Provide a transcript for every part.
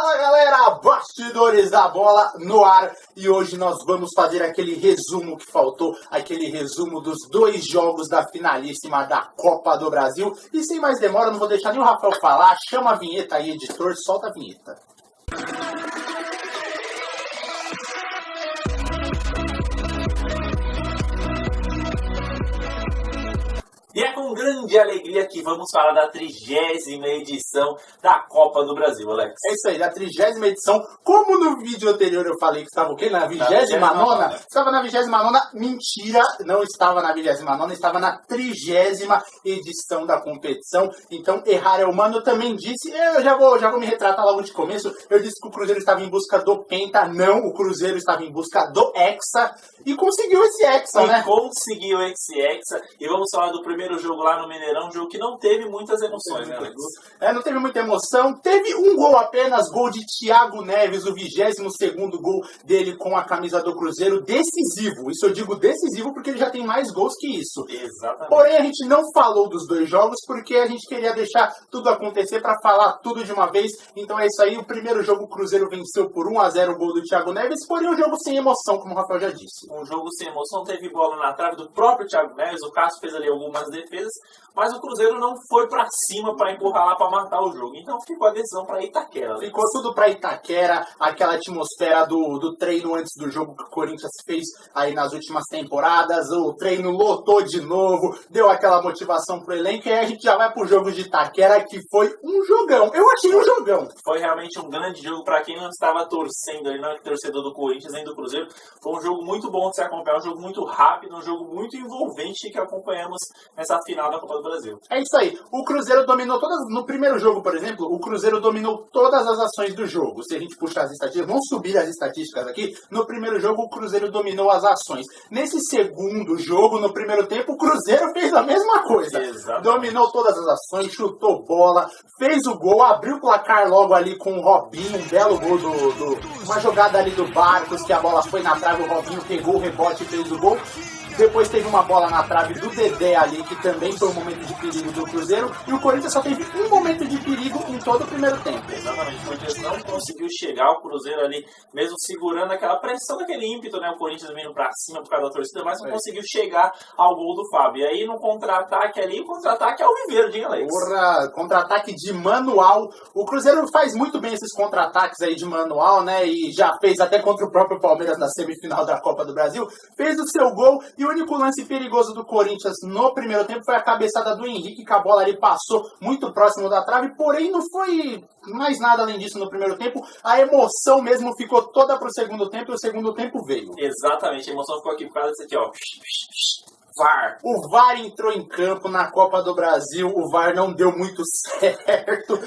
Fala galera, bastidores da bola no ar e hoje nós vamos fazer aquele resumo que faltou, aquele resumo dos 2 jogos da finalíssima da Copa do Brasil. E sem mais demora, não vou deixar nem o Rafael falar, chama a vinheta aí, editor, solta a vinheta. E é com grande alegria que vamos falar da 30ª edição da Copa do Brasil, Alex. É isso aí, da 30ª edição. Como no vídeo anterior eu falei que estava o quê? Na 29ª? Estava na 29ª. Mentira, não estava na 29ª, estava na 30ª edição da competição. Então, errar é humano. Eu também disse, eu já vou me retratar logo de começo. Eu disse que o Cruzeiro estava em busca do Penta. Não, o Cruzeiro estava em busca do Hexa. E conseguiu esse Hexa, né? Conseguiu esse Hexa. E vamos falar do primeiro jogo lá no Mineirão, um jogo que não teve muitas emoções, né, Alex? Não teve muita emoção. Teve um gol apenas, gol de Thiago Neves, o 22º gol dele com a camisa do Cruzeiro, decisivo. Isso eu digo decisivo porque ele já tem mais gols que isso. Exatamente. Porém, a gente não falou dos 2 jogos porque a gente queria deixar tudo acontecer para falar tudo de uma vez. Então é isso aí. O primeiro jogo o Cruzeiro venceu por 1-0 o gol do Thiago Neves, porém um jogo sem emoção, como o Rafael já disse. Um jogo sem emoção, teve bola na trave do próprio Thiago Neves, o Cássio fez ali algumas defesas, mas o Cruzeiro não foi pra cima pra empurrar lá pra matar o jogo. Então ficou a decisão pra Itaquera. Ficou tudo pra Itaquera, aquela atmosfera do treino antes do jogo que o Corinthians fez aí nas últimas temporadas. O treino lotou de novo, deu aquela motivação pro elenco e aí a gente já vai pro jogo de Itaquera, que foi um jogão. Eu achei um jogão. Foi realmente um grande jogo pra quem não estava torcendo ali, não é torcedor do Corinthians nem do Cruzeiro. Foi um jogo muito bom de se acompanhar, um jogo muito rápido, um jogo muito envolvente que acompanhamos nessa final da Copa do Brasil. É isso aí. O Cruzeiro dominou todas... No primeiro jogo, por exemplo, o Cruzeiro dominou todas as ações do jogo. Se a gente puxar as estatísticas, vamos subir as estatísticas aqui. No primeiro jogo, o Cruzeiro dominou as ações. Nesse segundo jogo, no primeiro tempo, o Cruzeiro fez a mesma coisa. Exatamente. Dominou todas as ações, chutou bola, fez o gol, abriu o placar logo ali com o Robinho, um belo gol uma jogada ali do Barcos, que a bola foi na trave, o Robinho pegou o rebote e fez o gol. Depois teve uma bola na trave do Dedé ali, que também foi um momento de perigo do Cruzeiro. E o Corinthians só teve um momento de perigo em todo o primeiro tempo. Exatamente, o Corinthians não conseguiu chegar, o Cruzeiro ali, mesmo segurando aquela pressão, daquele ímpeto, né? O Corinthians vindo pra cima por causa da torcida, mas não conseguiu chegar ao gol do Fábio. E aí no contra-ataque ali, o contra-ataque é o Viverde, hein, Alex? Porra, contra-ataque de manual. O Cruzeiro faz muito bem esses contra-ataques aí de manual, né? E já fez até contra o próprio Palmeiras na semifinal da Copa do Brasil. Fez o seu gol. E o único lance perigoso do Corinthians no primeiro tempo foi a cabeçada do Henrique, que a bola ali passou muito próximo da trave, porém não foi mais nada além disso no primeiro tempo. A emoção mesmo ficou toda pro segundo tempo e o segundo tempo veio. Exatamente, a emoção ficou aqui por causa disso aqui, ó. VAR. O VAR entrou em campo na Copa do Brasil, o VAR não deu muito certo,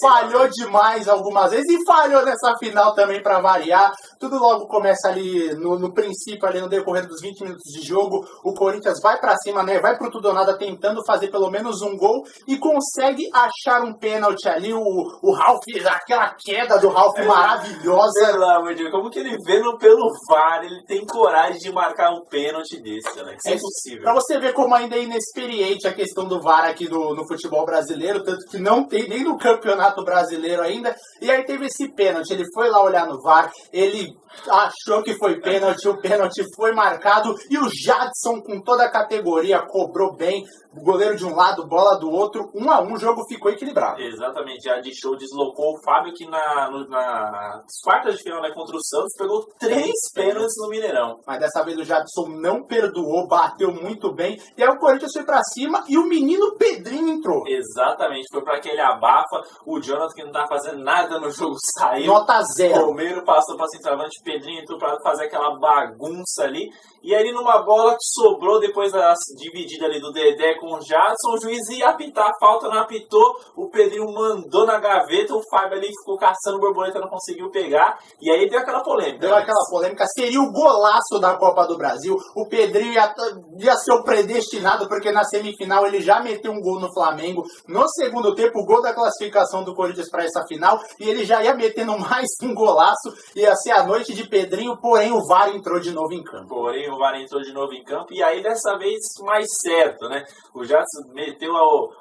falhou demais algumas vezes e falhou nessa final também para variar. Tudo logo começa ali no princípio, ali no decorrer dos 20 minutos de jogo, o Corinthians vai para cima, né? Vai pro tudo ou nada tentando fazer pelo menos um gol e consegue achar um pênalti ali, o Ralf, aquela queda do Ralf maravilhosa. Pelo amor de Deus, como que ele vendo pelo VAR, ele tem coragem de marcar um pênalti desse, Alex? É impossível. Pra você ver como ainda é inexperiente a questão do VAR aqui no futebol brasileiro, tanto que não tem nem no Campeonato Brasileiro ainda. E aí teve esse pênalti, ele foi lá olhar no VAR, ele achou que foi pênalti, o pênalti foi marcado e o Jadson com toda a categoria cobrou bem, o goleiro de um lado, bola do outro, 1-1, o jogo ficou equilibrado. Exatamente, já de show deslocou o Fábio que nas quartas de final, né, contra o Santos pegou 3 pênaltis no Mineirão. Mas dessa vez o Jadson não perdoou, bateu muito bem e aí o Corinthians foi pra cima e o menino Pedrinho entrou. Exatamente, foi pra aquele abafa, o Jonathan que não tá fazendo nada no jogo saiu. Nota 0. Romero passou pra centroavante, Pedrinho entrou pra fazer aquela bagunça ali. E aí numa bola que sobrou depois da dividida ali do Dedé com o Jadson, o juiz ia apitar, a falta não apitou, o Pedrinho mandou na gaveta, o Fábio ali ficou caçando borboleta, não conseguiu pegar, e aí deu aquela polêmica. Deu aquela polêmica, seria o golaço da Copa do Brasil, o Pedrinho ia ser o predestinado, porque na semifinal ele já meteu um gol no Flamengo, no segundo tempo o gol da classificação do Corinthians para essa final, e ele já ia metendo mais um golaço, ia ser a noite de Pedrinho, porém o VAR entrou de novo em campo. O VAR entrou de novo em campo, e aí dessa vez mais certo, né? O Jadson meteu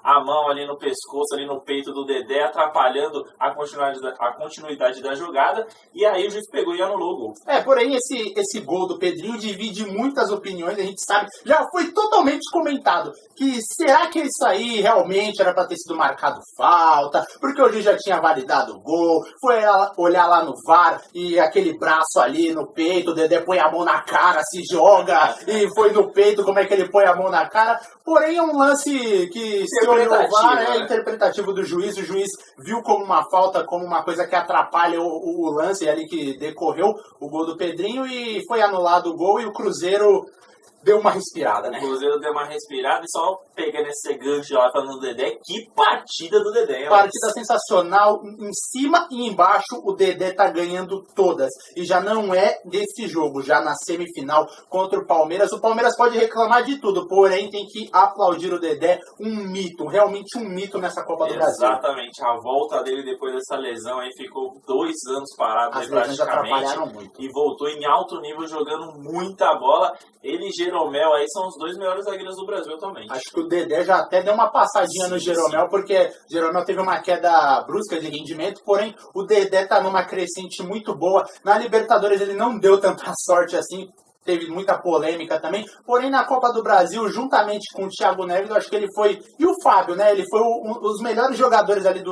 a mão ali no pescoço, ali no peito do Dedé, atrapalhando a continuidade da jogada. E aí o juiz pegou e anulou o gol. Porém esse gol do Pedrinho divide muitas opiniões, a gente sabe, já foi totalmente comentado, que será que isso aí realmente era para ter sido marcado falta, porque o juiz já tinha validado o gol, foi olhar lá no VAR e aquele braço ali no peito, o Dedé põe a mão na cara, se joga, e foi no peito, como é que ele põe a mão na cara, porém é um lance que se olhou o VAR, interpretativo do juiz, o juiz viu como uma falta, como uma coisa que atrapalha o lance ali que decorreu o gol do Pedrinho e foi anulado o gol e o Cruzeiro deu uma respirada, né? O Cruzeiro deu uma respirada e só pegando esse gancho lá falando do Dedé, que partida do Dedé. Partida sensacional, em cima e embaixo o Dedé tá ganhando todas. E já não é desse jogo, já na semifinal contra o Palmeiras pode reclamar de tudo, porém tem que aplaudir o Dedé, um mito, realmente um mito nessa Copa do Brasil. Exatamente, a volta dele depois dessa lesão aí ficou 2 anos parado aí praticamente muito. E voltou em alto nível jogando muita bola. Ele e Jeromel aí são os 2 melhores zagueiros do Brasil atualmente. Acho que o Dedé já até deu uma passadinha no Jeromel, porque Jeromel teve uma queda brusca de rendimento, porém o Dedé tá numa crescente muito boa. Na Libertadores ele não deu tanta sorte assim, teve muita polêmica também, porém na Copa do Brasil, juntamente com o Thiago Neves, eu acho que ele foi, e o Fábio, né, ele foi os melhores jogadores ali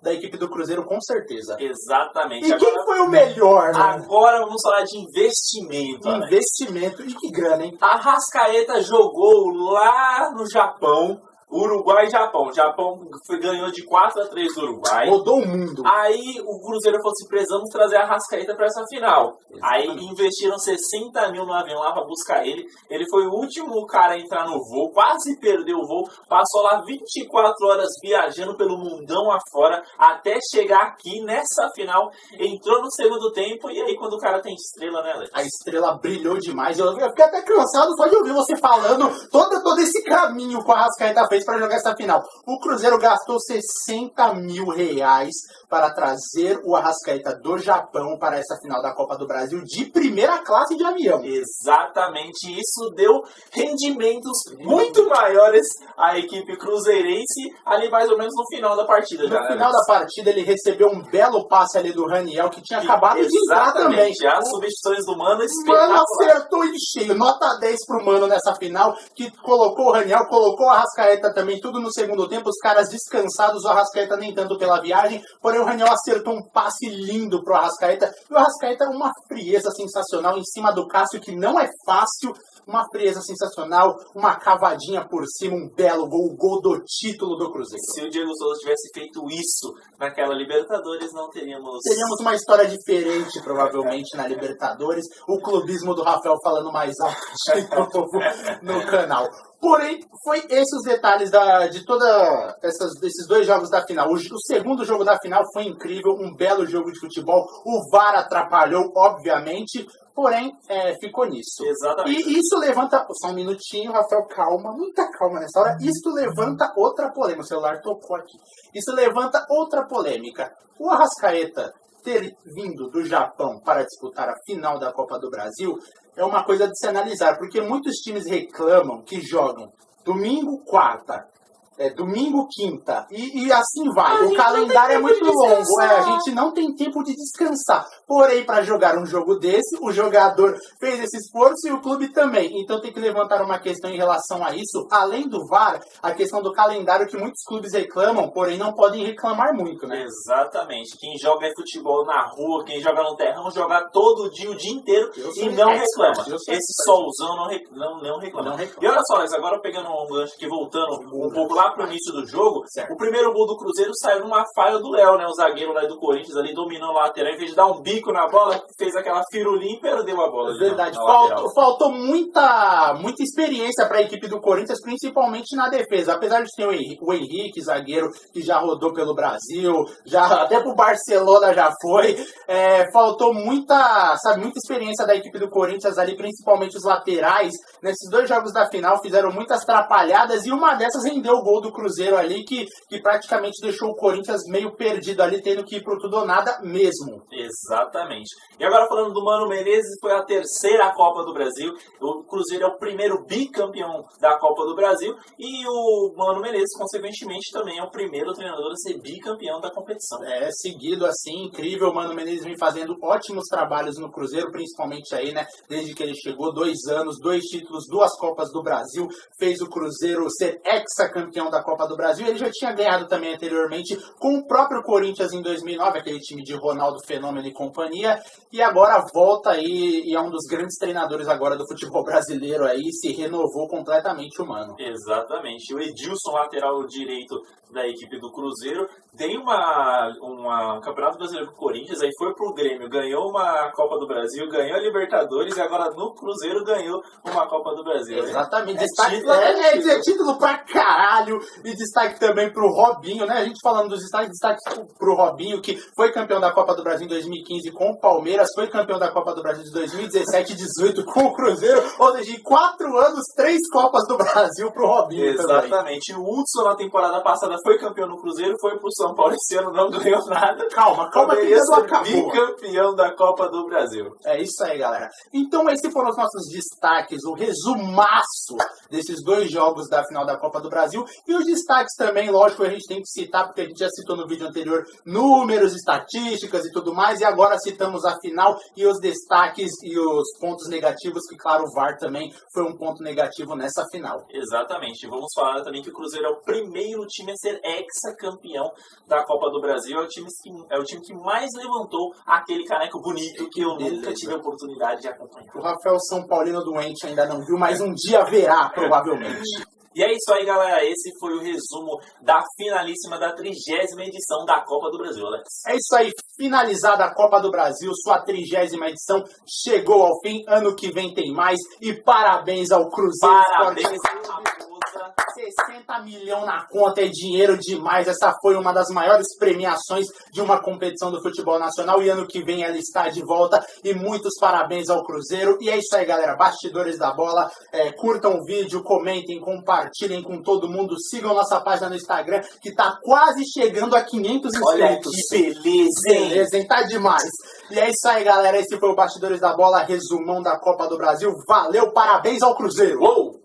da equipe do Cruzeiro, com certeza. Exatamente. E agora, quem foi o melhor, né? Agora vamos falar de investimento. Investimento, e que grana, hein? A Arrascaeta jogou lá no Japão, Uruguai e Japão. O Japão ganhou de 4-3 do Uruguai. Rodou o mundo. Aí o Cruzeiro falou assim, precisamos trazer a Arrascaeta para essa final. Exatamente. Aí investiram 60 mil no avião lá para buscar ele. Ele foi o último cara a entrar no voo, quase perdeu o voo. Passou lá 24 horas viajando pelo mundão afora até chegar aqui nessa final. Entrou no segundo tempo e aí quando o cara tem estrela, né, Alex? A estrela brilhou demais. Eu fiquei até cansado só de ouvir você falando todo esse caminho que a Arrascaeta fez para jogar essa final. O Cruzeiro gastou 60 mil reais para trazer o Arrascaeta do Japão para essa final da Copa do Brasil de primeira classe de avião. Exatamente, isso deu rendimentos muito maiores à equipe cruzeirense ali mais ou menos no final da partida. No final da partida ele recebeu um belo passe ali do Raniel que tinha acabado de entrar também. As substituições do Mano Mano acertou em cheio, nota 10 pro Mano nessa final, que colocou o Raniel, colocou o Arrascaeta também, tudo no segundo tempo, os caras descansados, o Arrascaeta nem tanto pela viagem, porém o Raniel acertou um passe lindo pro Arrascaeta, e o Arrascaeta uma frieza sensacional em cima do Cássio, que não é fácil, uma frieza sensacional, uma cavadinha por cima, um belo gol, o gol do título do Cruzeiro. Se o Diego Souza tivesse feito isso naquela Libertadores, não teríamos... Teríamos uma história diferente, provavelmente, na Libertadores, o clubismo do Rafael falando mais alto de novo no canal. Porém, foi esses os detalhes de desses 2 jogos da final. O segundo jogo da final foi incrível, um belo jogo de futebol. O VAR atrapalhou, obviamente, porém, ficou nisso. Exatamente. E isso levanta... Só um minutinho, Rafael, calma, muita calma nessa hora. Isso levanta outra polêmica. O celular tocou aqui. Isso levanta outra polêmica. O Arrascaeta ter vindo do Japão para disputar a final da Copa do Brasil é uma coisa de se analisar, porque muitos times reclamam que jogam domingo, quarta, domingo, quinta, e assim vai. O calendário é muito longo, a gente não tem tempo de descansar. Porém, para jogar um jogo desse, o jogador fez esse esforço e o clube também. Então tem que levantar uma questão em relação a isso. Além do VAR, a questão do calendário que muitos clubes reclamam, porém não podem reclamar muito, né? Exatamente. Quem joga futebol na rua, quem joga no terrão, joga todo dia, o dia inteiro e não reclama. Esse solzão não reclama. E olha só, agora pegando um gancho aqui, voltando um pouco lá pro início do jogo, certo. O primeiro gol do Cruzeiro saiu numa falha do Léo, né? O zagueiro lá do Corinthians ali dominou a lateral, em vez de dar um bico na bola, fez aquela firulinha e perdeu a bola. Verdade, faltou muita experiência para a equipe do Corinthians, principalmente na defesa. Apesar de ter o Henrique, zagueiro, que já rodou pelo Brasil, já até pro Barcelona já foi, faltou muita experiência da equipe do Corinthians ali, principalmente os laterais. Nesses 2 jogos da final fizeram muitas atrapalhadas e uma dessas rendeu o gol gol do Cruzeiro ali que praticamente deixou o Corinthians meio perdido ali, tendo que ir pro tudo ou nada mesmo. Exatamente. E agora falando do Mano Menezes, foi a terceira Copa do Brasil. O Cruzeiro é o primeiro bicampeão da Copa do Brasil e o Mano Menezes, consequentemente, também é o primeiro treinador a ser bicampeão da competição. Seguido assim, incrível. O Mano Menezes vem fazendo ótimos trabalhos no Cruzeiro, principalmente aí, né? Desde que ele chegou, 2 anos, 2 títulos, 2 Copas do Brasil, fez o Cruzeiro ser hexacampeão da Copa do Brasil. Ele já tinha ganhado também anteriormente com o próprio Corinthians em 2009, aquele time de Ronaldo Fenômeno e companhia, e agora volta aí e é um dos grandes treinadores agora do futebol brasileiro aí, se renovou completamente o Mano. Exatamente. O Edilson, lateral direito da equipe do Cruzeiro, tem um Campeonato Brasileiro do Corinthians, aí foi pro Grêmio, ganhou uma Copa do Brasil, ganhou a Libertadores e agora no Cruzeiro ganhou uma Copa do Brasil. Exatamente. É título pra caralho. E destaque também pro Robinho, né? A gente falando dos destaque pro Robinho, que foi campeão da Copa do Brasil em 2015 com o Palmeiras, foi campeão da Copa do Brasil de 2017 e 2018 com o Cruzeiro, ou seja, em 4 anos, 3 Copas do Brasil pro Robinho. Exatamente. Também. O Hudson na temporada passada foi campeão no Cruzeiro, foi pro São Paulo esse ano, não ganhou nada. Calma, que não acabou. Bicampeão da Copa do Brasil. É isso aí, galera. Então esses foram os nossos destaques, o resumaço desses 2 jogos da final da Copa do Brasil. E os destaques também, lógico, a gente tem que citar, porque a gente já citou no vídeo anterior números, estatísticas e tudo mais. E agora citamos a final e os destaques e os pontos negativos, que claro, o VAR também foi um ponto negativo nessa final. Exatamente. Vamos falar também que o Cruzeiro é o primeiro time a ser hexacampeão da Copa do Brasil. É o time que mais levantou aquele caneco bonito que eu nunca tive a oportunidade de acompanhar. O Rafael São Paulino doente ainda não viu, mas um dia verá, provavelmente. E é isso aí, galera. Esse foi o resumo da finalíssima da 30ª edição da Copa do Brasil, Alex. É isso aí. Finalizada a Copa do Brasil, sua 30ª edição chegou ao fim. Ano que vem tem mais. E parabéns ao Cruzeiro. Parabéns, 60 milhões na conta é dinheiro demais. Essa foi uma das maiores premiações de uma competição do futebol nacional. E ano que vem ela está de volta. E muitos parabéns ao Cruzeiro. E é isso aí, galera. Bastidores da Bola. Curtam o vídeo, comentem, compartilhem com todo mundo. Sigam nossa página no Instagram, que tá quase chegando a 500 inscritos. Olha que beleza, hein? Beleza, hein? Tá demais. E é isso aí, galera. Esse foi o Bastidores da Bola, resumão da Copa do Brasil. Valeu, parabéns ao Cruzeiro. Uou!